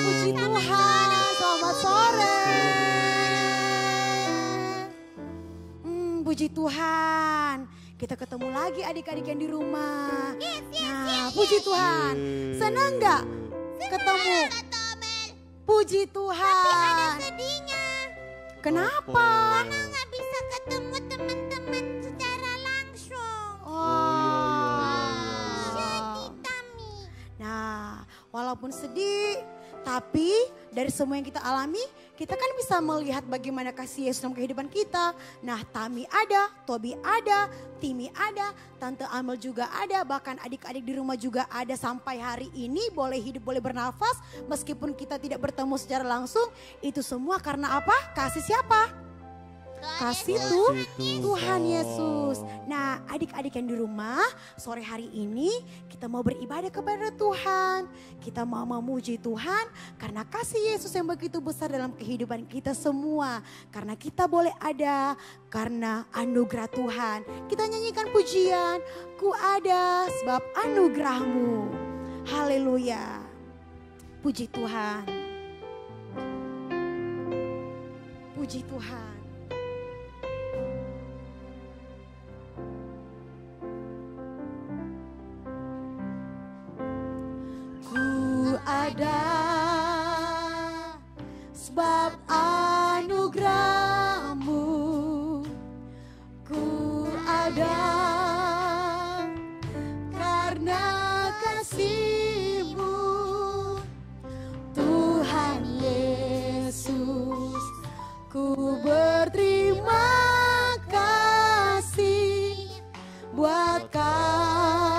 puji Tuhan. Selamat sore. Puji Tuhan. Kita ketemu lagi adik-adik yang di rumah. Nah, puji Tuhan. Senang nggak ketemu? Puji Tuhan. Tapi ada sedihnya. Kenapa? Karena nggak bisa ketemu teman-teman secara langsung. Sedih Tami. Nah, walaupun sedih, tapi dari semua yang kita alami, kita kan bisa melihat bagaimana kasih Yesus dalam kehidupan kita. Nah, Tami ada, Tobi ada, Timi ada, Tante Amel juga ada, bahkan adik-adik di rumah juga ada sampai hari ini boleh hidup, boleh bernafas. Meskipun kita tidak bertemu secara langsung, itu semua karena apa? Kasih siapa? Kasih Tuhan Yesus. Nah, adik-adik yang di rumah, sore hari ini kita mau beribadah kepada Tuhan. Kita mau memuji Tuhan karena kasih Yesus yang begitu besar dalam kehidupan kita semua. Karena kita boleh ada karena anugerah Tuhan. Kita nyanyikan pujian, ku ada sebab anugerahmu. Haleluya. Puji Tuhan. Puji Tuhan. Ada sebab anugerahmu, ku ada karena kasih-Mu, Tuhan Yesus. Ku berterima kasih buat kasih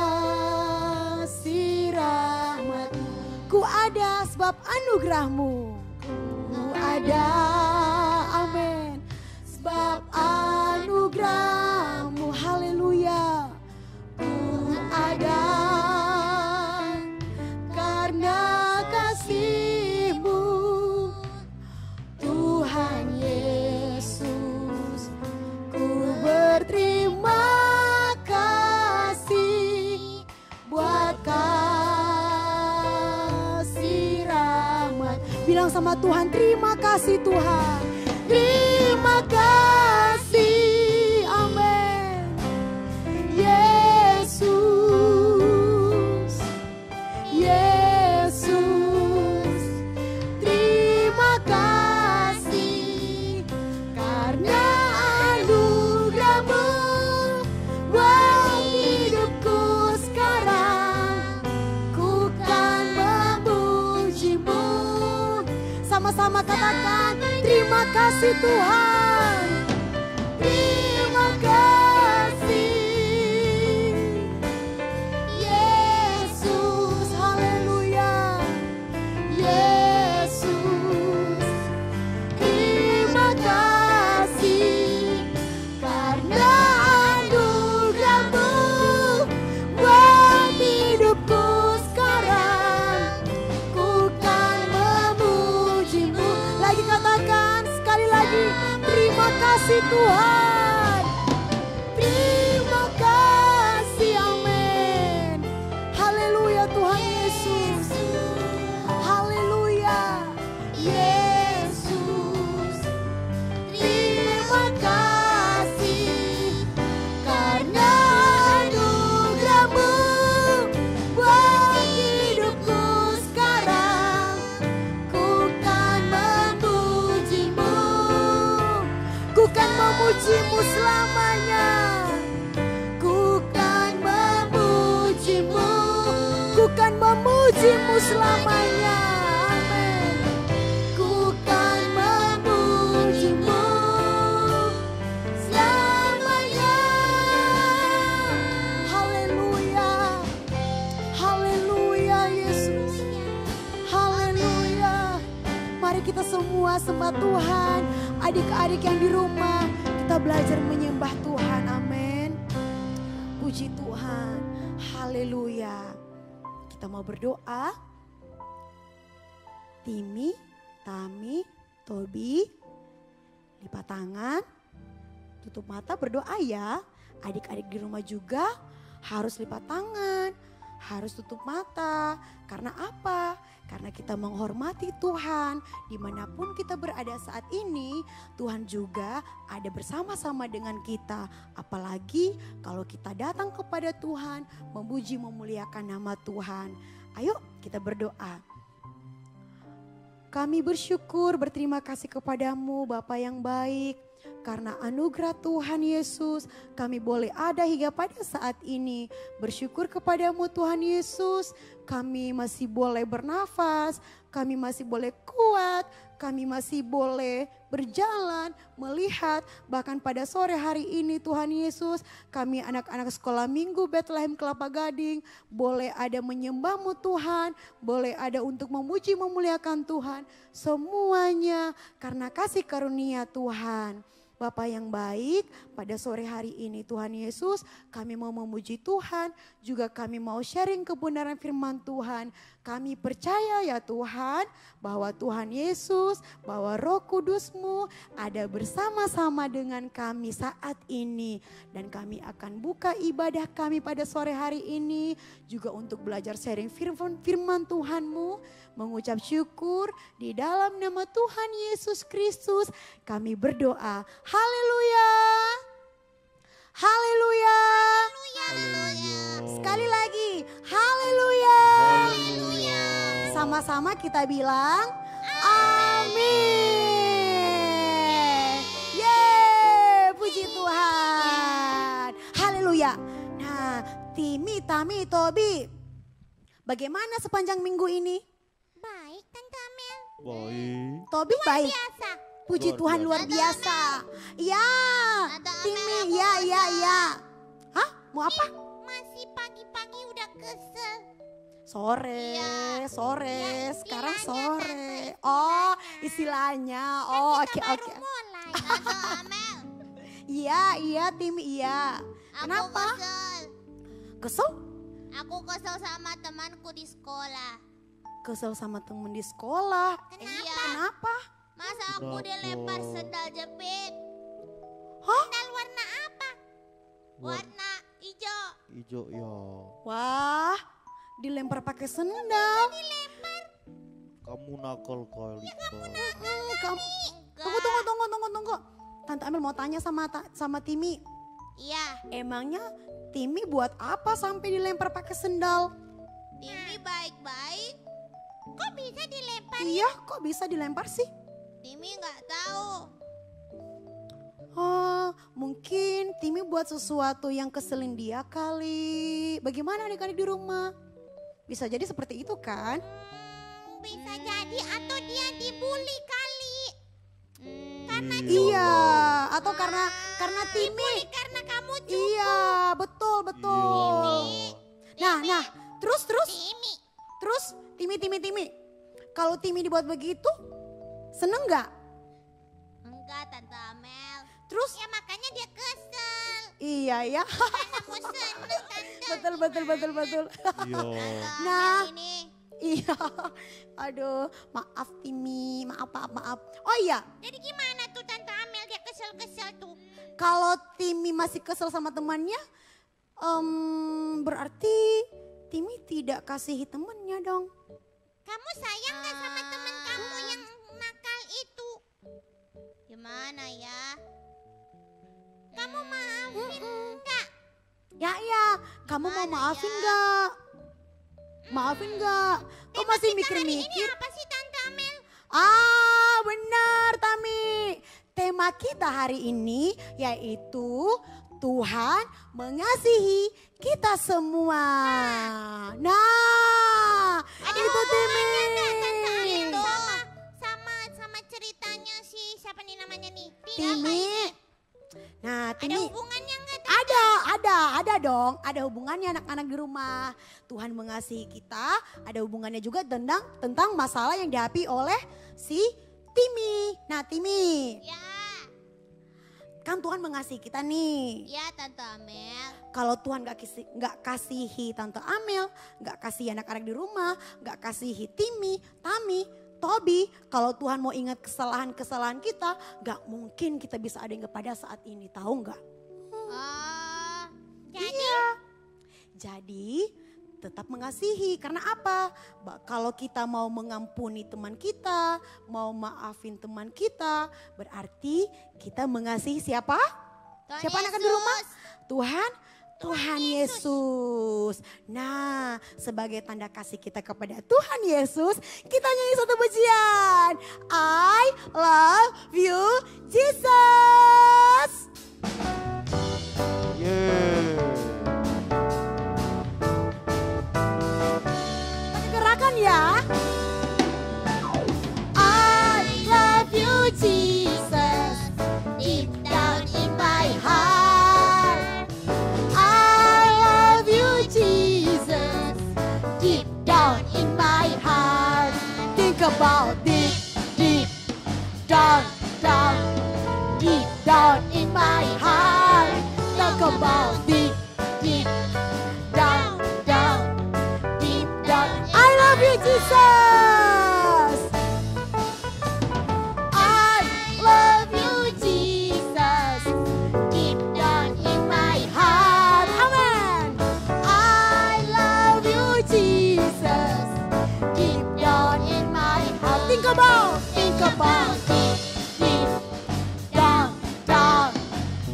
rahmat. Ku ada sebab anugerahmu. Ku ada, amin, sebab anugerahmu. Haleluya. Ku ada karena kasih-Mu, Tuhan Yesus. Ku berterima kasih buat bilang sama Tuhan, terima kasih Tuhan. Terima kasih, amin. Yesus, Yesus, terima kasih karena anugerah-Mu buat hidupku sekarang. Ku kan memuji-Mu. Sama-sama katakan, terima kasih Tuhan. Terima kasih Yesus, haleluya. Yesus, terima kasih karena anugerah-Mu buat hidupku sekarang. Ku kan memuji-Mu. Lagi katakan sekali lagi, terima kasih Tuhan. Terima kasih, amin. Haleluya Tuhan Yesus. Haleluya Yesus. Terima kasih karena anugerah-Mu buat hidupku sekarang. Ku kan memuji-Mu. Ku kan memuji-Mu selamanya. Ku kan memuji-Mu. Ku kan memuji-Mu selamanya. Amin. Ku kan memuji-Mu selamanya. Haleluya. Haleluya Yesus. Haleluya. Mari kita semua sembah Tuhan. Adik-adik yang di rumah, kita belajar menyembah Tuhan. Amin. Puji Tuhan. Haleluya. Kita mau berdoa. Timi, Tami, Tobi, lipat tangan, tutup mata, berdoa ya. Adik-adik di rumah juga harus lipat tangan, harus tutup mata. Karena apa? Karena kita menghormati Tuhan. Dimanapun kita berada saat ini, Tuhan juga ada bersama-sama dengan kita. Apalagi kalau kita datang kepada Tuhan, memuji memuliakan nama Tuhan. Ayo kita berdoa. Kami bersyukur, berterima kasih kepadamu Bapa yang baik. Karena anugerah Tuhan Yesus, kami boleh ada hingga pada saat ini. Bersyukur kepadamu Tuhan Yesus, kami masih boleh bernafas, kami masih boleh kuat, kami masih boleh berjalan, melihat. Bahkan pada sore hari ini Tuhan Yesus, kami anak-anak sekolah minggu Bethlehem Kelapa Gading, boleh ada menyembahmu Tuhan, boleh ada untuk memuji memuliakan Tuhan. Semuanya karena kasih karunia Tuhan. Bapa yang baik, pada sore hari ini Tuhan Yesus, kami mau memuji Tuhan, juga kami mau sharing kebenaran firman Tuhan. Kami percaya ya Tuhan, bahwa Tuhan Yesus, bahwa Roh Kudus-Mu ada bersama-sama dengan kami saat ini. Dan kami akan buka ibadah kami pada sore hari ini, juga untuk belajar sharing firman Tuhan-Mu, mengucap syukur di dalam nama Tuhan Yesus Kristus. Kami berdoa. Haleluya. Haleluya. Sekali lagi. Haleluya. Sama-sama kita bilang amin. Yeay, puji Tuhan. Haleluya. Nah, Timi, Tami, Tobi, bagaimana sepanjang minggu ini? Baik, Tante Amel. Baik. Tobi baik. Biasa. Puji Luar Tuhan biasa. luar biasa. Iya. Tante Amel, Timi, aku ya, ya, kesel. ya. Hah? Mau apa? Masih pagi-pagi udah kesel. Sore, Iya. sore, Ya, sekarang istilahnya, sore. Tante, Oh, istilahnya. istilahnya. Kan Oh, kita oke, baru oke. mulai. Tante Amel. Iya, iya, Timi, iya. Aku Kenapa? kesel. Kesel? Aku kesel sama temanku di sekolah. Kesel sama temen di sekolah. Kenapa? Kenapa? Masa aku Kenapa? dilempar sendal jepit? Hah? Sendal warna apa? Warna hijau. Ijo ya. Wah, dilempar pakai sendal. Kamu nakal kali kau. Kamu, tunggu. Tante Amel mau tanya sama Timi. Iya, Emangnya Timi buat apa sampai dilempar pakai sendal? Timi baik-baik. Kok bisa dilempar? Iya, kok bisa dilempar sih? Timi nggak tahu. Oh, mungkin Timi buat sesuatu yang keselin dia kali. Bagaimana adik-adik di rumah? Bisa jadi seperti itu kan? Bisa jadi atau dia dibully kali. Karena Iya, atau karena Timi. dibully karena kamu juga. Iya, betul. Iya. Nah, terus Timi, Timi. Kalau Timi dibuat begitu, seneng nggak? enggak Tante Amel. Terus? Ya makanya dia kesel. Iya ya, Karena mau seneng Tante. betul. Iya. Tante Nah. Amel ini. Iya, aduh, maaf Timi, maaf. Oh iya, Jadi gimana tuh Tante Amel dia kesel-kesel tuh? kalau Timi masih kesel sama temannya, berarti Timi tidak kasihi temannya dong. Kamu sayang gak sama teman kamu yang nakal itu? Gimana ya? Kamu maafin enggak? Ya, kamu mau Gimana maafin ya? nggak? Maafin nggak? Kok masih Hari ini mikir-mikir? apa sih Tante Amel? Ah, benar Tami. Tema kita hari ini yaitu Tuhan mengasihi kita semua. Nah, Ada itu Timi. hubungannya enggak Tante Amel sama ceritanya si siapa nih namanya nih? Timi. Nah, Ada Timi. hubungannya enggak? Ada dong. Ada hubungannya anak-anak di rumah. Tuhan mengasihi kita. Ada hubungannya juga tentang masalah yang dihadapi oleh si Timi. Nah, Timi. Ya, Kan Tuhan mengasihi kita nih. ya Tante Amel. Kalau Tuhan gak kasihi Tante Amel, gak kasihi anak-anak di rumah, gak kasihi Timi, Tami, Tobi. Kalau Tuhan mau ingat kesalahan-kesalahan kita, gak mungkin kita bisa ada yang pada saat ini. Tahu gak? Oh, jadi Iya. Jadi tetap mengasihi. Karena apa? Kalau kita mau mengampuni teman kita, mau maafin teman kita, berarti kita mengasihi siapa? Siapa anak di rumah? Tuhan Yesus. Nah, sebagai tanda kasih kita kepada Tuhan Yesus, kita nyanyi satu pujian. I love you Jesus. Yeah. Pakai gerakan ya. I love you Jesus. Deep down in my heart. I love you Jesus. Deep down in my heart. Think about it. Deep down, down. Deep down in my heart. Talk about deep, deep down, down, deep down. I love you, Jesus. I love you, Jesus. Deep down in my heart. Amen. I love you, Jesus. Deep down in my heart. Think about deep, deep down, down.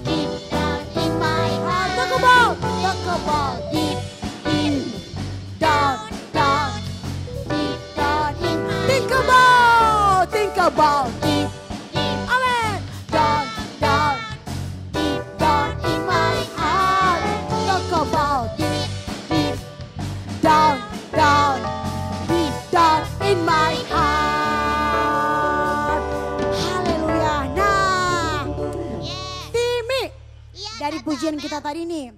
Deep down in my heart. Talk about deep, deep down, down. Deep down in my heart. Think about deep, deep. Amen. Down, down. Deep down in my heart. Talk about deep, deep down, down. Deep down in my heart. Haleluya. Nah, Timi, dari pujian kita tadi nih,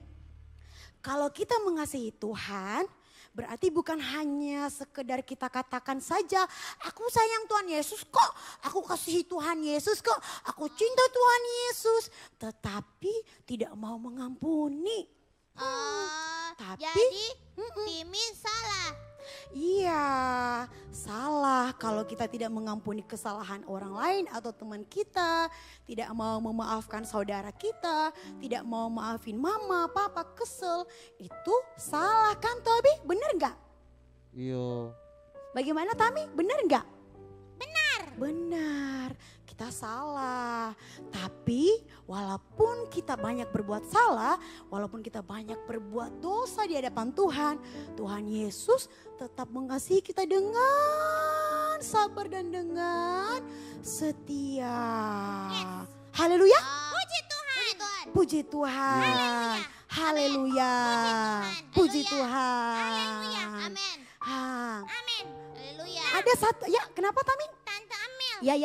kalau kita mengasihi Tuhan, berarti bukan hanya sekedar kita katakan saja, aku sayang Tuhan Yesus kok, aku kasihi Tuhan Yesus kok, aku cinta Tuhan Yesus, tetapi tidak mau mengampuni. Tapi, jadi Timi salah. Iya, salah kalau kita tidak mengampuni kesalahan orang lain atau teman kita, tidak mau memaafkan saudara kita, tidak mau maafin mama, papa, kesel. Itu salah kan Tobi? Bener nggak? Iya. Bagaimana Tami? Bener nggak? Benar, kita salah. Tapi walaupun kita banyak berbuat salah, walaupun kita banyak berbuat dosa di hadapan Tuhan, Tuhan Yesus tetap mengasihi kita dengan sabar dan dengan setia. Haleluya. Puji Tuhan. Puji Tuhan. Haleluya. Puji Tuhan. Haleluya. Amin. Amin. Haleluya. Ada satu, ya kenapa Tami? Tante Amel. Ya.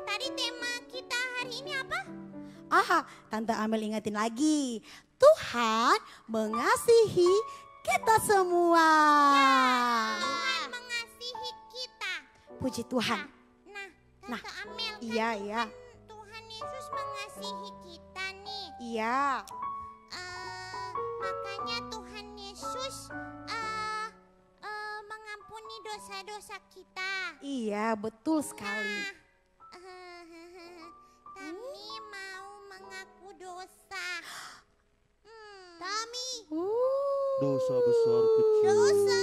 Tadi tema kita hari ini apa? Tante Amel ingetin lagi. Tuhan mengasihi kita semua. Tuhan mengasihi kita. Puji Tuhan. Nah, Tante Amel kan Iya. Tuhan Yesus mengasihi kita nih. Iya. Makanya Tuhan Yesus mengampuni dosa-dosa kita. Iya, betul sekali. Tami mau mengaku dosa. Tami. Dosa besar kecil. Dosa.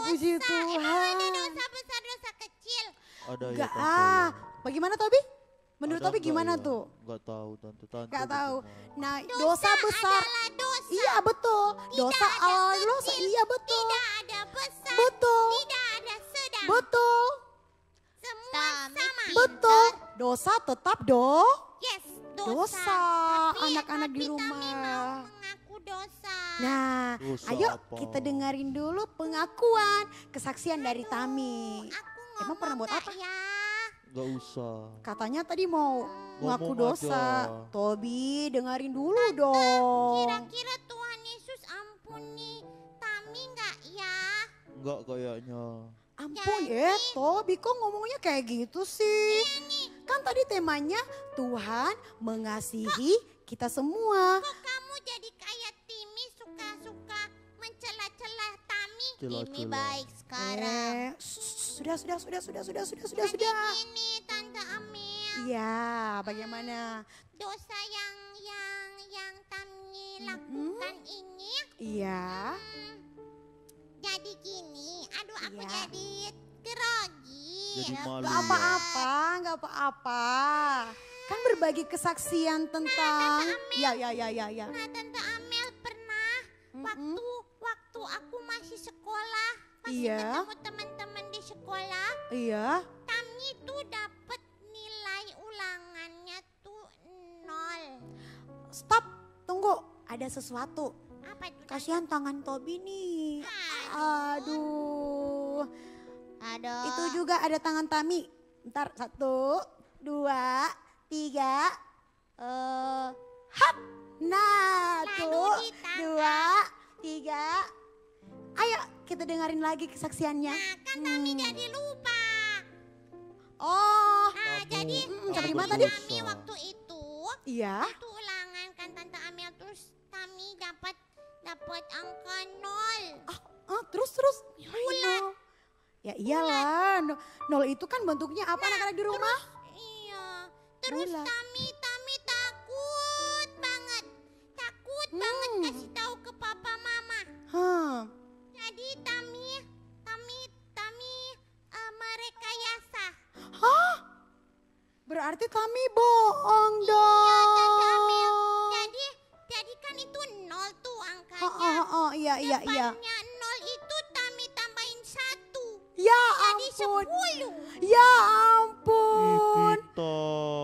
Puji Emang Tuhan. ada dosa besar, dosa kecil. Ada ya Enggak tante. Bagaimana Tobi? Menurut Ada Tobi enggak gimana ya? tuh? Enggak tahu tante. Gak tahu. cuma- Nah, dosa besar. adalah dosa. Iya betul. Dosa Tidak ada adalah dosa. kecil, Iya betul. Tidak ada besar. Betul. Tidak ada sedang. Betul. Semua sama. Betul. Dosa tetap Yes, dosa. dosa. Anak-anak di Tapi Tami rumah. mau mengaku dosa. Nah, Dosa ayo apa? kita dengerin dulu pengakuan kesaksian dari Tami. Aku Emang pernah buat ngomong apa? nggak ya? Enggak usah. Katanya tadi mau ngaku Ngomong dosa. aja. Tobi dengerin dulu dong. Kira-kira Tuhan Yesus ampuni Tami nggak ya? Enggak kayaknya. Ampun Tobi kok ngomongnya kayak gitu sih? Kan tadi temanya Tuhan mengasihi kita semua. Kok kamu jadi kayak Timi suka-suka mencela-cela Tami? Timi Cela-cela. baik sekarang. Sudah. Ini Tante Amel, Iya, bagaimana? dosa yang Tami lakukan ini Iya. hmm, jadi gini. Aduh, aku Iya. jadi grogi. Jadi malu. Gak ya. apa-apa, gak apa-apa. Kan berbagi kesaksian tentang... Ya. Nah, Tante Amel pernah waktu aku masih sekolah, masih Iya. ketemu teman-teman di sekolah, Iya. Tami tuh dapat nilai ulangannya tuh 0. Stop, tunggu. Ada sesuatu. Apa itu? Kasihan tangan Tobi nih. Aduh. Aduh. Itu juga ada tangan Tami. Bentar, 1, 2, 3. Hap. Nah, Lalu tuh. ditangkap. 2, 3. Ayo kita dengerin lagi kesaksiannya. Nah, kan Tami jadi lupa. Oh, Jadi sampai di mana Tami tadi? waktu itu iya. itu ulangan kan Tante Amel, terus Tami dapat angka 0. Terus. Bulat. Ya iyalah, nol itu kan bentuknya apa anak-anak di rumah? Iya. Terus Bulat. Tami takut banget. Takut banget kasih tahu ke papa mama. Jadi Tami merekayasa. Hah? Berarti Tami bohong Iya, Tante Amel. dong. Jadi kan itu 0 tuh angkanya. Iya. Depannya 0 itu Tami tambahin 1. Ya Jadi ampun. 10. Ya Ih, ampun.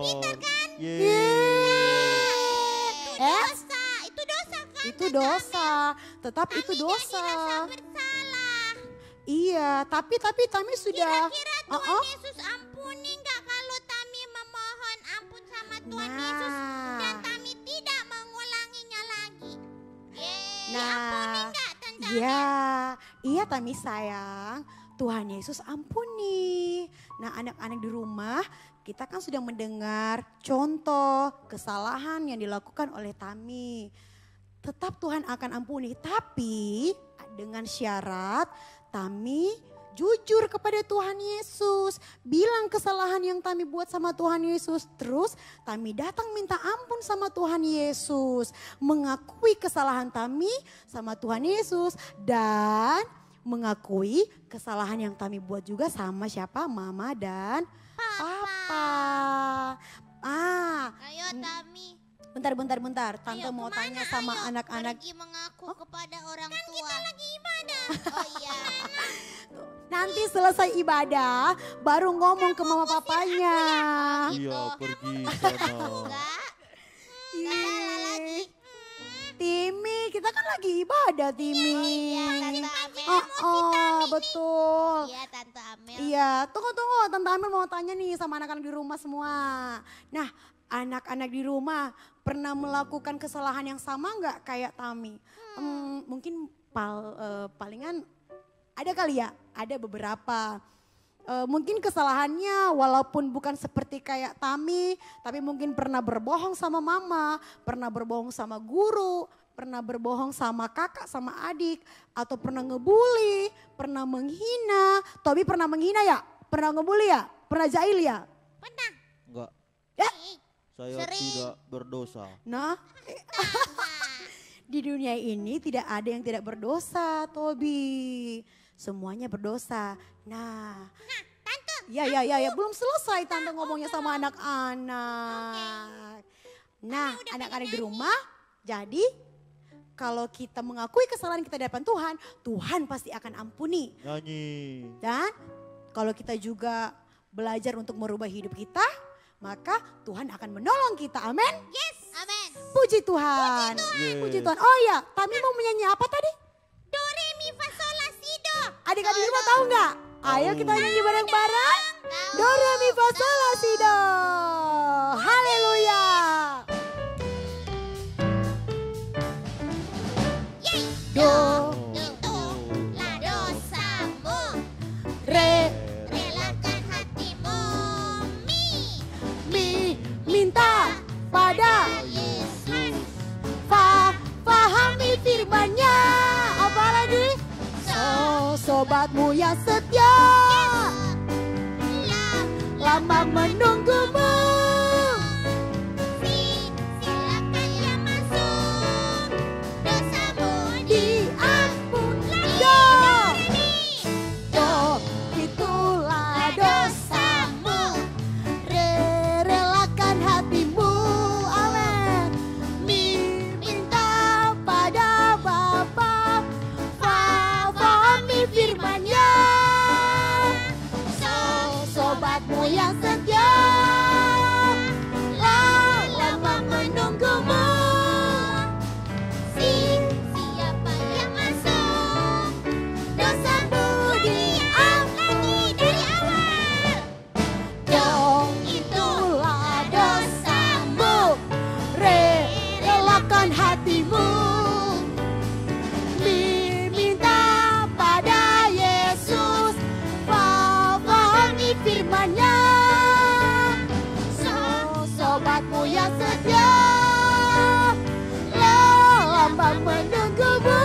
pintar kan? Itu dosa kan? Itu Tante dosa. Amel? Tetap Tami itu jadi dosa. rasa bersalah. Iya, tapi Tami sudah. Kira-kira Tuhan Yesus ampuni nggak kalau Tami memohon ampun sama Tuhan Yesus dan Tami tidak mengulanginya lagi? Ampuni nggak Tante Amel? Iya Tami sayang. Tuhan Yesus ampuni. Nah anak-anak di rumah kita kan sudah mendengar contoh kesalahan yang dilakukan oleh Tami. Tetap Tuhan akan ampuni, tapi dengan syarat Tami jujur kepada Tuhan Yesus. Bilang kesalahan yang Tami buat sama Tuhan Yesus. Terus Tami datang minta ampun sama Tuhan Yesus. Mengakui kesalahan Tami sama Tuhan Yesus. Dan mengakui kesalahan yang Tami buat juga sama siapa? Mama dan Papa. Ayo Tami. Bentar. Tante Ayo, mau kemana? tanya sama Ayo, anak-anak. Pergi mengaku kepada orang tua. Kan kita lagi ibadah. Oh iya. Nanti selesai ibadah baru ngomong ke mama papanya. Iya, pergi sana. Enggak. Ih, Timi, kita kan lagi ibadah Timi. Tante Amel. Betul. Iya Tante Amel. Iya, tunggu. Tante Amel mau tanya nih sama anak-anak di rumah semua. Nah, anak-anak di rumah pernah melakukan kesalahan yang sama nggak kayak Tami? Mungkin palingan ada kali ya, ada beberapa. Mungkin kesalahannya walaupun bukan seperti kayak Tami, tapi mungkin pernah berbohong sama mama, pernah berbohong sama guru, pernah berbohong sama kakak, sama adik, atau pernah ngebully, pernah menghina. Tobi pernah menghina ya? Pernah ngebully ya? Pernah jahil ya? Pernah. Enggak, Ya? saya Sering. tidak berdosa. Nah, di dunia ini tidak ada yang tidak berdosa, Tobi. Semuanya berdosa. Nah, Tante. ya, belum selesai Tante ngomongnya sama anak-anak. Nah, anak-anak di rumah, jadi kalau kita mengakui kesalahan kita di hadapan Tuhan, Tuhan pasti akan ampuni. Nyanyi. Dan kalau kita juga belajar untuk merubah hidup kita, maka Tuhan akan menolong kita. Amin. Yes. Amin. Puji Tuhan. Yes. Puji Tuhan. Oh iya, Tami mau menyanyi apa tadi? Do, re, mi, fa, sol, la, si, do. Adik-adik di rumah tahu nggak? Ayo kita nyanyi bareng-bareng. Tahu. Do, re, mi, fa, sol, la, si, do. Haleluya. Yeay. Do, Itu lah dosamu. re, Relakan hatimu. minta pada Yesus. pahami firman-Nya. Apa lagi? Sobatmu yang setia lama menunggumu. Silakan ya masuk. Dosamu Diampun. lagi. Do, sobatmu yang setia lama menunggumu. Siapa yang masuk? Dosamu Lagi dari awal. dong, itulah dosamu. Relakan hatimu, minta pada Yesus, pahami firman-Nya. Sobatmu yang setia lama menunggumu.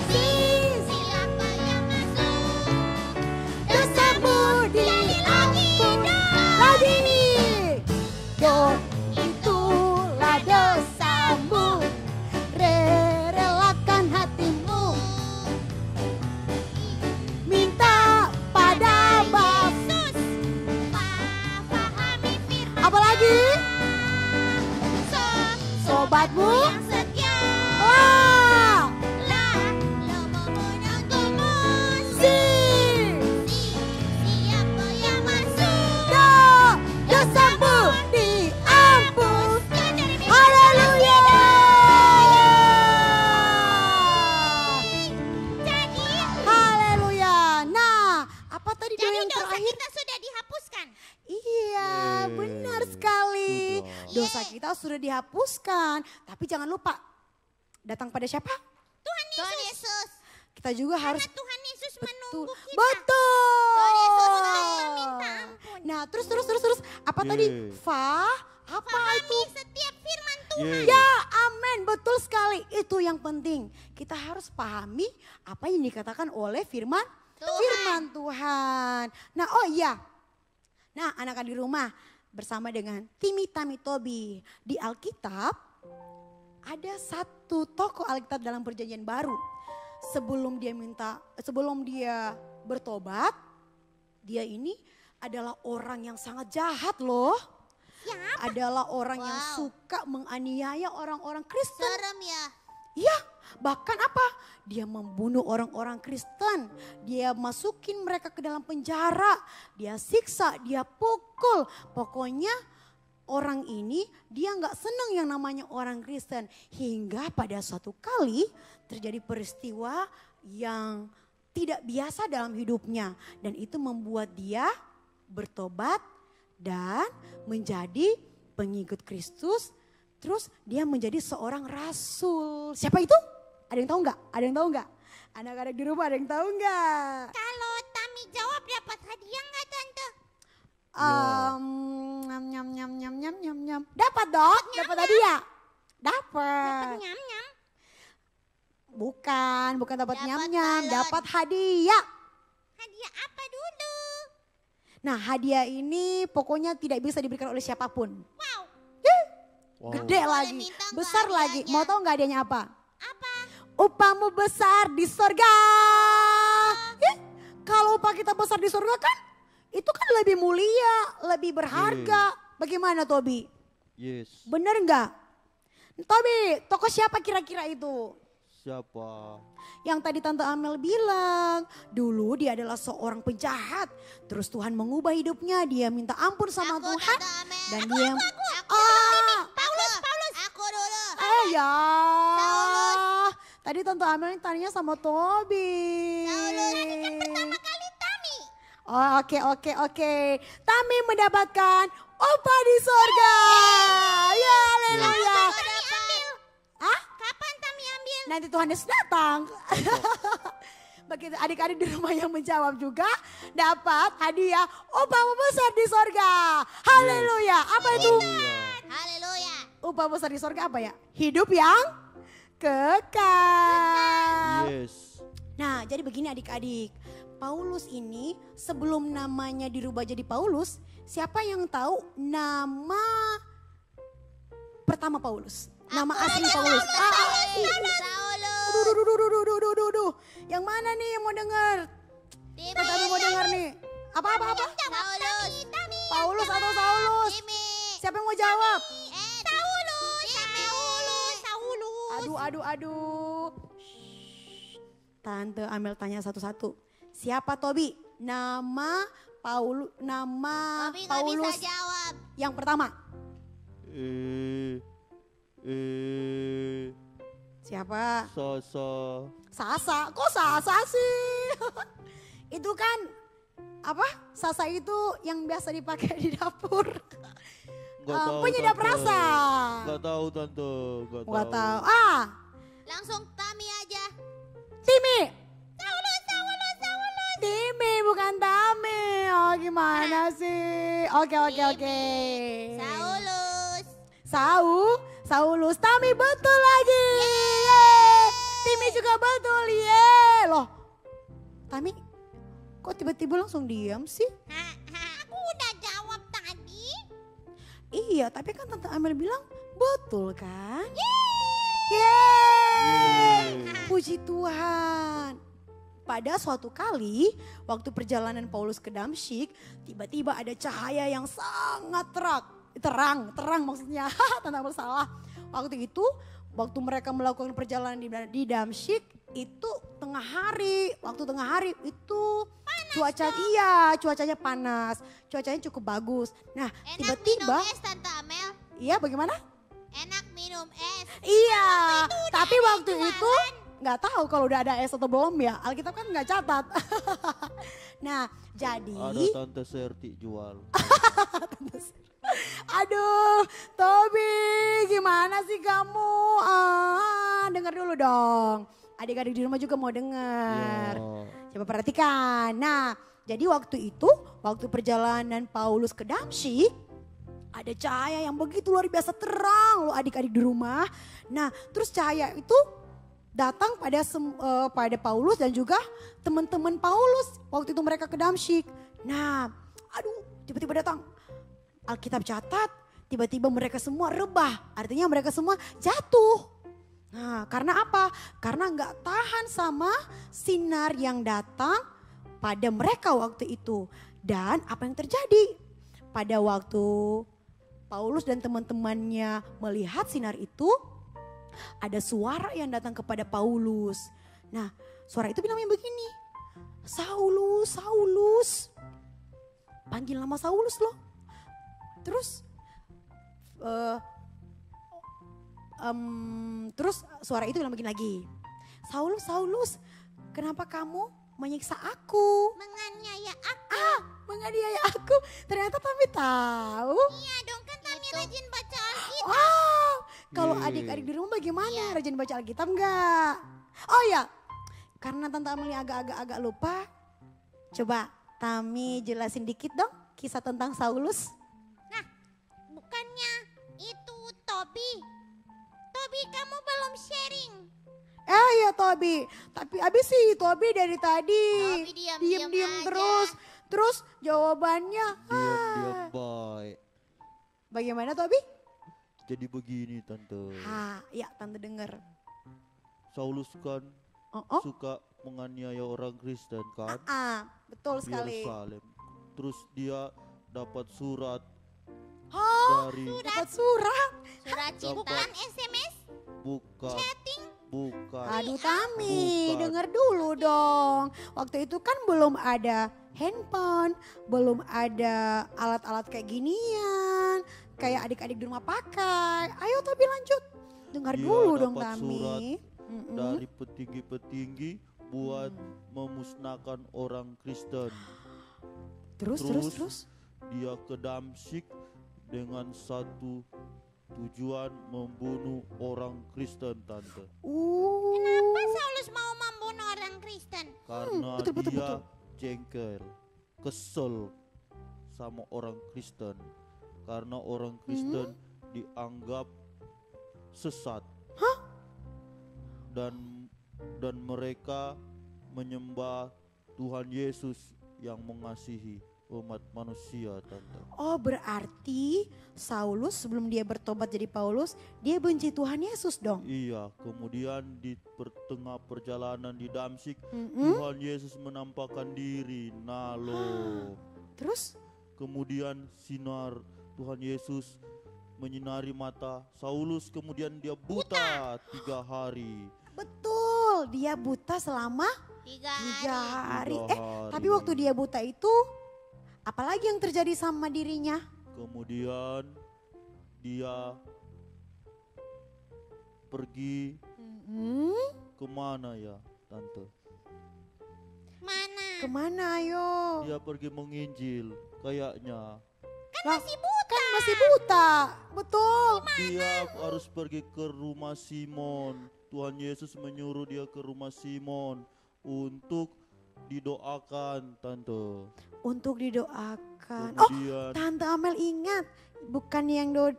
Siapa yang masuk? Dosamu diampun lagi. Itulah dosamu. Relakan hatimu, minta pada Bapa. Pahami firman Apalagi sobatmu yang setia. wah Lama menunggumu. Siapa yang masuk? dosamu diampun. Haleluya. Haleluya. Nah, apa tadi doa Jadi yang dosa terakhir? kita sudah dihapuskan. Iya, Yeay. benar sekali. Sudah. Dosa kita sudah dihapuskan. Tapi jangan lupa, datang pada siapa? Tuhan Yesus. Kita juga harus Karena Tuhan Yesus betul. menunggu kita. Betul. Tuhan Yesus untuk meminta ampun. Nah, terus. Apa tadi? Yeay. Apa Pahami itu? setiap firman Tuhan. Yeay. Ya, amin. Betul sekali. Itu yang penting. Kita harus pahami apa yang dikatakan oleh firman Tuhan. Nah, oh iya. Nah, anak-anak di rumah bersama dengan Timi Tami Tobi di Alkitab ada satu tokoh Alkitab dalam Perjanjian Baru. Sebelum dia bertobat, dia ini adalah orang yang sangat jahat loh. Siapa? Adalah orang yang Wow. suka menganiaya orang-orang Kristen. Serem ya. Iya, bahkan apa? Dia membunuh orang-orang Kristen. Dia masukin mereka ke dalam penjara. Dia siksa, dia pukul. Pokoknya orang ini dia nggak senang yang namanya orang Kristen. Hingga pada suatu kali terjadi peristiwa yang tidak biasa dalam hidupnya. Dan itu membuat dia bertobat dan menjadi pengikut Kristus. Terus dia menjadi seorang rasul. Siapa itu? Ada yang tahu nggak? Ada yang tahu nggak? Anak-anak di rumah ada yang tahu nggak? Kalau Tami jawab dapat hadiah nggak Tante? Nyam. Dapat dong, dapat hadiah. Dapat. Nyam-nyam. Bukan dapat Dapat nyam-nyam, balon. dapat hadiah. Hadiah apa dulu? Nah, hadiah ini pokoknya tidak bisa diberikan oleh siapapun. Wow. Wow. Gede Boleh lagi, minta nggak besar lagi. hadiahnya? Mau tahu nggak hadiahnya apa? Apa? Upahmu besar di sorga. Kalau upah kita besar di sorga kan, itu kan lebih mulia, lebih berharga. Bagaimana Tobi? Yes. Bener nggak? Tobi, tokoh siapa kira-kira itu? Siapa? Yang tadi Tante Amel bilang, dulu dia adalah seorang penjahat. Terus Tuhan mengubah hidupnya, dia minta ampun sama Aku, Tuhan. Tante Amel. Dan Aku, dia, Paulus. Aku dulu. ya. Saulus. Tadi Tante Amel tanya sama Tobi. Saulus. Kan pertama kali Tami. Oh, oke. Tami mendapatkan upah di sorga. Ya, haleluya. Tami ambil. Hah? Kapan Tami ambil? Nanti Tuhan Yesus datang. Begitu adik-adik di rumah yang menjawab juga dapat hadiah upah besar di sorga. Haleluya. Apa itu? Haleluya. Upah besar di sorga apa ya? Hidup yang kekal. Yes. Nah, jadi begini adik-adik. Paulus ini sebelum namanya dirubah jadi Paulus, siapa yang tahu nama pertama Paulus? Nama asli Paulus. Saulus. Duh. Yang mana nih yang mau dengar? Kita mau dengar nih. Apa? Saulus. Paulus atau Saulus? Jimmy. Siapa yang mau jawab? Saulus. Aduh. Shh. Tante Amel tanya satu-satu. Siapa Tobi? Nama Tobi nggak Paulus bisa jawab. yang pertama. Siapa? Sasa. Kok Sasa sih? Itu kan apa? Sasa itu yang biasa dipakai di dapur. Penyedap rasa. Gak tahu tante. Gak tahu. Langsung Tami aja. Timi. Saulus. Timi bukan Tami. Oh gimana sih? Oke. Saulus. Tami betul lagi. Yeay. Timi juga betul. Yeay. Loh. Tami kok tiba-tiba langsung diam sih? Aku udah jawab tadi. Iya, tapi kan Tante Amel bilang betul kan? Yeay. Puji Tuhan. Pada suatu kali, waktu perjalanan Paulus ke Damsyik, tiba-tiba ada cahaya yang sangat terang maksudnya. Tante Amel salah. Waktu itu, waktu mereka melakukan perjalanan di Damsyik, itu tengah hari. Waktu tengah hari itu cuacanya panas. Cuacanya cukup bagus. Nah, Enak tiba-tiba minum es Tante Amel. iya bagaimana? Enak minum es. Iya, tapi ada waktu jualan. itu nggak tahu kalau udah ada es atau belum ya. Alkitab kan nggak catat. Nah, jadi Ada tante Serti jual. aduh, Tobi, gimana sih kamu? Dengar dulu dong. Adik-adik di rumah juga mau dengar. Ya. Coba perhatikan. Nah, jadi waktu itu, waktu perjalanan Paulus ke Damsyik, ada cahaya yang begitu luar biasa terang loh adik-adik di rumah. Nah, terus cahaya itu datang pada Paulus dan juga teman-teman Paulus waktu itu mereka ke Damsyik. Nah, tiba-tiba datang. Alkitab catat, tiba-tiba mereka semua rebah. Artinya mereka semua jatuh. Nah, karena apa? Karena nggak tahan sama sinar yang datang pada mereka waktu itu. Dan apa yang terjadi? Pada waktu Paulus dan teman-temannya melihat sinar itu, ada suara yang datang kepada Paulus. Nah, suara itu bilangnya begini, Saulus. Panggil nama Saulus loh. Terus suara itu bilang begini lagi, Saulus, kenapa kamu menyiksa aku? Menganiaya aku. Menganiaya aku. Ternyata Tami tahu. Iya dong, kan Tami rajin baca Alkitab. Oh, kalau Yeay. adik-adik di rumah bagaimana? Rajin baca Alkitab enggak? Oh ya, karena Tante Amelia agak-agak lupa. Coba Tami jelasin dikit dong kisah tentang Saulus. Nah, bukannya itu Tobi. Tobi, kamu belum sharing. Ya Tobi, tapi abis sih Tobi dari tadi Tobi diam-diam aja. terus jawabannya Diam baik. bagaimana Tobi? Jadi begini tante. Ya Tante denger. Saulus kan Oh. suka menganiaya orang Kristen kan Betul di sekali. Yerusalem. Terus dia dapat surat Oh, dari dapat surat. Surat bukan SMS, bukan chatting. Aduh Tami, Bukan. denger dulu dong. Waktu itu kan belum ada handphone, belum ada alat-alat kayak ginian. Kayak adik-adik di rumah pakai. Ayo Tobi lanjut. Dengar Dia dulu dong dapat Tami. surat Mm-mm. dari petinggi-petinggi buat memusnahkan orang Kristen. Terus. Dia ke Damsyik dengan satu tujuan membunuh orang Kristen tante. Kenapa Saulus mau membunuh orang Kristen? Karena betul. dia jengkel, kesel sama orang Kristen. Karena orang Kristen dianggap sesat. Dan mereka menyembah Tuhan Yesus yang mengasihi umat manusia tante. Oh berarti Saulus sebelum dia bertobat jadi Paulus, dia benci Tuhan Yesus dong. Iya, kemudian di tengah perjalanan di Damsyik, Tuhan Yesus menampakkan diri. Nah loh. Terus? Kemudian sinar Tuhan Yesus menyinari mata Saulus, kemudian dia buta 3 hari. Betul, dia buta selama 3 3 hari. Tiga hari. Tapi waktu dia buta itu Apalagi yang terjadi sama dirinya? Kemudian dia pergi kemana ya Tante? Mana? Kemana ayo? Dia pergi menginjil kayaknya. Masih buta. Kan masih buta, betul. Dia harus pergi ke rumah Simon. Tuhan Yesus menyuruh dia ke rumah Simon untuk didoakan Tante. Untuk didoakan. Kemudian- Tante Amel ingat, bukan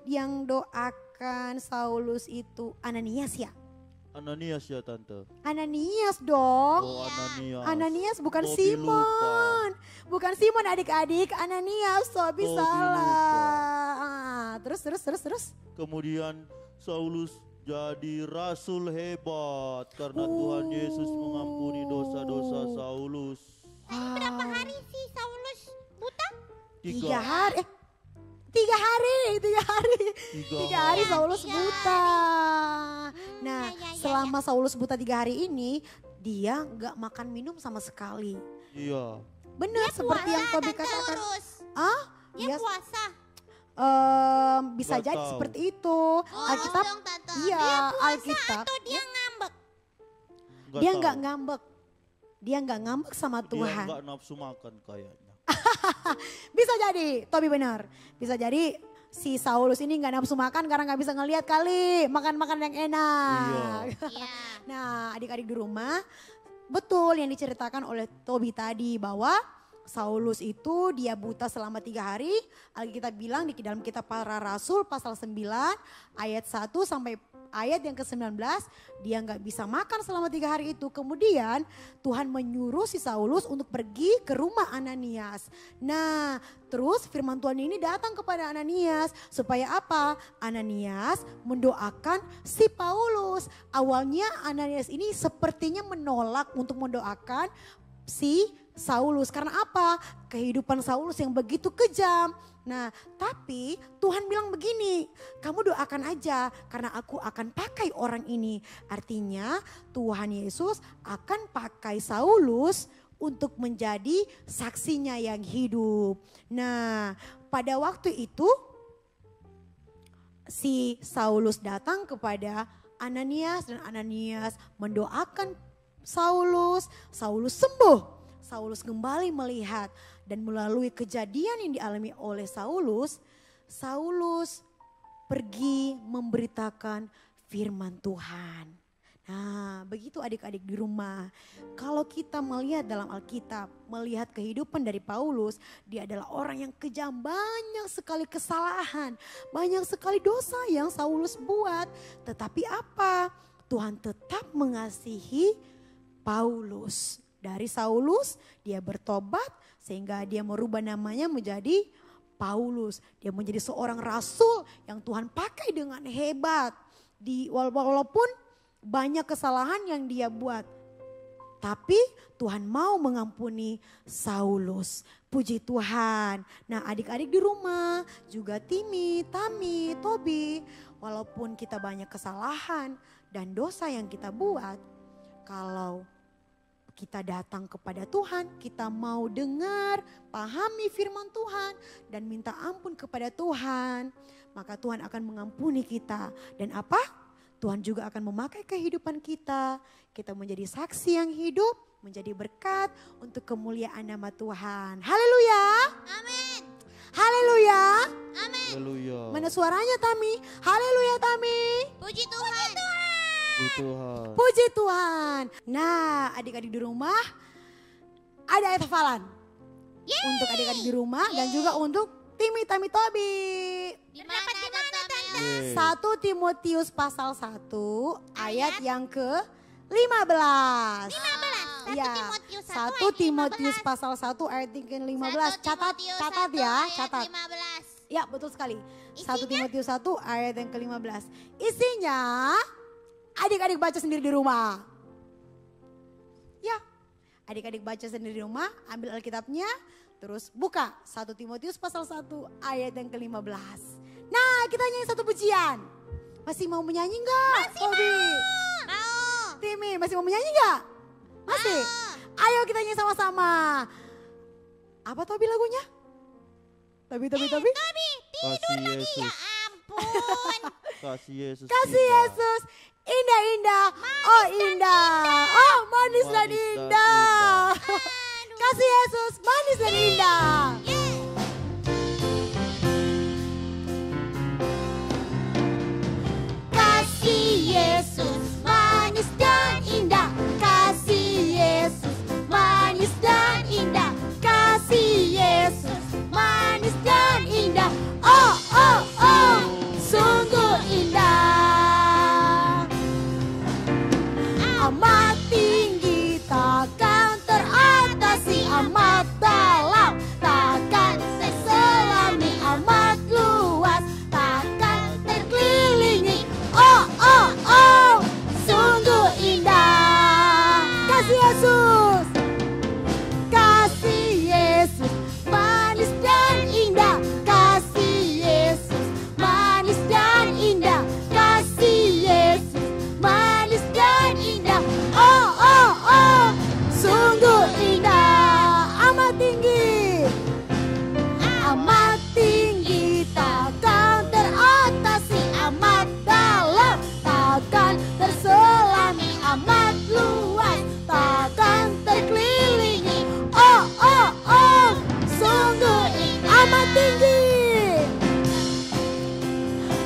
yang doakan Saulus itu Ananias ya? Ananias ya Tante. Ananias dong. Oh Ananias. Ananias bukan Tobi Simon. Bukan Simon adik-adik, Ananias. Tobi Tobi salah. Terus. Kemudian Saulus jadi rasul hebat karena Tuhan Yesus mengampuni dosa-dosa Saulus. Berapa hari sih Saulus buta? 3 hari. 3 hari. 3 hari Saulus buta. Nah, selama Saulus buta 3 hari ini, dia nggak makan minum sama sekali. Iya. Benar seperti yang Tobi katakan. Terus. Iya, Dia puasa. bisa Nggak jadi tahu. seperti itu. Alkitab, dong, Tante. iya, Dia puasa Alkitab. atau dia ngambek? Dia tahu. nggak ngambek. Dia nggak ngambek sama Dia Tuhan. nggak nafsu makan kayaknya. Bisa jadi, Tobi benar. Bisa jadi si Saulus ini nggak nafsu makan karena nggak bisa ngelihat kali makan-makan yang enak. Iya. Nah, adik-adik di rumah, betul yang diceritakan oleh Tobi tadi bahwa Saulus itu dia buta selama 3 hari. Alkitab bilang di dalam kitab Para Rasul pasal 9 ayat 1 sampai ayat yang ke-19 dia nggak bisa makan selama 3 hari itu. Kemudian Tuhan menyuruh si Saulus untuk pergi ke rumah Ananias. Nah terus firman Tuhan ini datang kepada Ananias supaya apa? Ananias mendoakan si Paulus. Awalnya Ananias ini sepertinya menolak untuk mendoakan si Saulus. Karena apa? Kehidupan Saulus yang begitu kejam. Nah tapi Tuhan bilang begini, kamu doakan aja karena aku akan pakai orang ini. Artinya Tuhan Yesus akan pakai Saulus untuk menjadi saksinya yang hidup. Nah pada waktu itu si Saulus datang kepada Ananias dan Ananias mendoakan Saulus. Saulus sembuh. Saulus kembali melihat dan melalui kejadian yang dialami oleh Saulus, Saulus pergi memberitakan firman Tuhan. Nah, begitu adik-adik di rumah. Kalau kita melihat dalam Alkitab, melihat kehidupan dari Paulus, dia adalah orang yang kejam, banyak sekali kesalahan, banyak sekali dosa yang Saulus buat. Tetapi apa? Tuhan tetap mengasihi Paulus. Dari Saulus dia bertobat sehingga dia merubah namanya menjadi Paulus. Dia menjadi seorang rasul yang Tuhan pakai dengan hebat. Walaupun banyak kesalahan yang dia buat. Tapi Tuhan mau mengampuni Saulus. Puji Tuhan. Nah adik-adik di rumah juga Timi, Tami, Tobi. Walaupun kita banyak kesalahan dan dosa yang kita buat. Kalau kita datang kepada Tuhan, kita mau dengar, pahami firman Tuhan dan minta ampun kepada Tuhan. Maka Tuhan akan mengampuni kita. Dan apa? Tuhan juga akan memakai kehidupan kita. Kita menjadi saksi yang hidup, menjadi berkat untuk kemuliaan nama Tuhan. Haleluya. Amin. Haleluya. Amin. Haleluya. Mana suaranya Tami? Haleluya Tami. Puji Tuhan. Puji Tuhan. Puji Tuhan. Nah adik-adik di rumah ada ayat hafalan. Untuk adik-adik di rumah dan juga untuk Timi, Tami, Tobi. Dapat di mana Tante? Yeay. 1 Timotius pasal 1 ayat yang ke-15. 15. Iya, 1 Timotius pasal 1 ayat yang ke-15. Catat ya, catat. 15. Ya betul sekali. 1 Isinya? Timotius 1 ayat yang ke-15. Isinya adik-adik baca sendiri di rumah. Ya, adik-adik baca sendiri di rumah, ambil Alkitabnya, terus buka 1 Timotius pasal 1 ayat yang ke-15. Nah kita nyanyi satu pujian. Masih mau menyanyi enggak? Tobi, Mau. Timi masih mau menyanyi enggak? Masih? Ayo kita nyanyi sama-sama. Apa Tobi lagunya? Tapi. Tobi, Kasih tidur lagi Yesus. ya ampun. Kasih Yesus. Kasih kita. Yesus. Indah. Oh indah. Oh manis dan Manis dan indah. Aduh. Kasih Yesus manis dan indah. Kasih Yesus manis dan indah. Kasih Yesus manis dan indah. Kasih Yesus manis dan indah. Oh, sungguh indah. Amat tinggi takkan teratasi, amat dalam takkan terselami, amat luas takkan terkelilingi. Oh, sungguh indah. Kasih Yesus. Kasih Yesus manis dan indah. Kasih Yesus manis dan indah. Kasih Yesus manis dan indah. Oh, sungguh indah. Amat tinggi. Amat tinggi takkan teratasi, amat dalam takkan terselami, amat luas takkan terkelilingi. Oh, sungguh amat tinggi.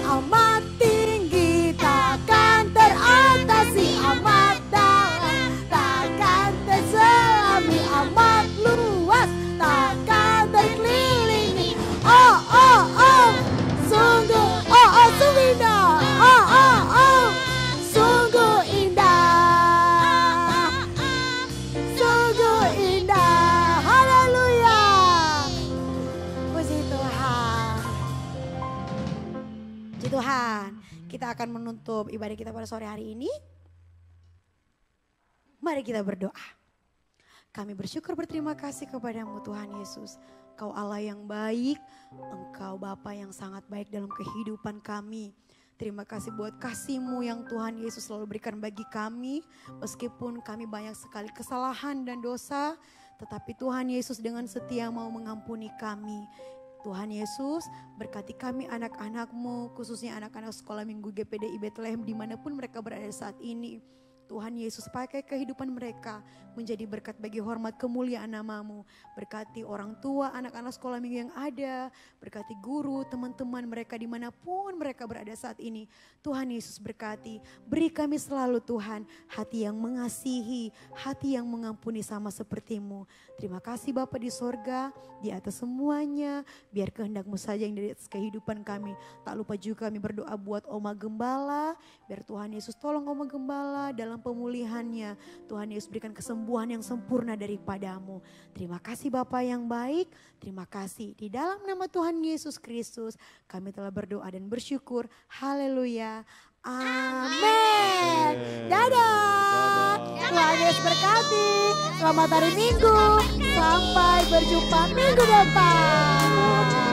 Amat tinggi takkan teratasi, amat dalam takkan terselami, amat luas takkan terkelilingi. Oh, sungguh indah. Sungguh indah. Sungguh indah. Haleluya. Puji Tuhan. Puji Tuhan. Kita akan menutup ibadah kita pada sore hari ini. Mari kita berdoa. Kami bersyukur berterima kasih kepadamu Tuhan Yesus. Kau Allah yang baik, Engkau Bapa yang sangat baik dalam kehidupan kami. Terima kasih buat kasih-Mu yang Tuhan Yesus selalu berikan bagi kami. Meskipun kami banyak sekali kesalahan dan dosa, tetapi Tuhan Yesus dengan setia mau mengampuni kami. Tuhan Yesus berkati kami anak-anak-Mu, khususnya anak-anak sekolah minggu GPDI Bethlehem dimanapun mereka berada saat ini. Tuhan Yesus pakai kehidupan mereka menjadi berkat bagi hormat kemuliaan nama-Mu. Berkati orang tua, anak-anak sekolah minggu yang ada. Berkati guru, teman-teman mereka dimanapun mereka berada saat ini. Tuhan Yesus berkati. Beri kami selalu Tuhan hati yang mengasihi, hati yang mengampuni sama seperti-Mu. Terima kasih Bapa di sorga, di atas semuanya. Biar kehendak-Mu saja yang dari atas kehidupan kami. Tak lupa juga kami berdoa buat Oma Gembala. Biar Tuhan Yesus tolong Oma Gembala dalam pemulihannya. Tuhan Yesus berikan kesembuhan yang sempurna daripada-Mu. Terima kasih Bapa yang baik. Terima kasih. Di dalam nama Tuhan Yesus Kristus kami telah berdoa dan bersyukur. Haleluya. Amin. Dadah. Tuhan Yesus berkati. Selamat hari Minggu. Sampai berjumpa minggu depan.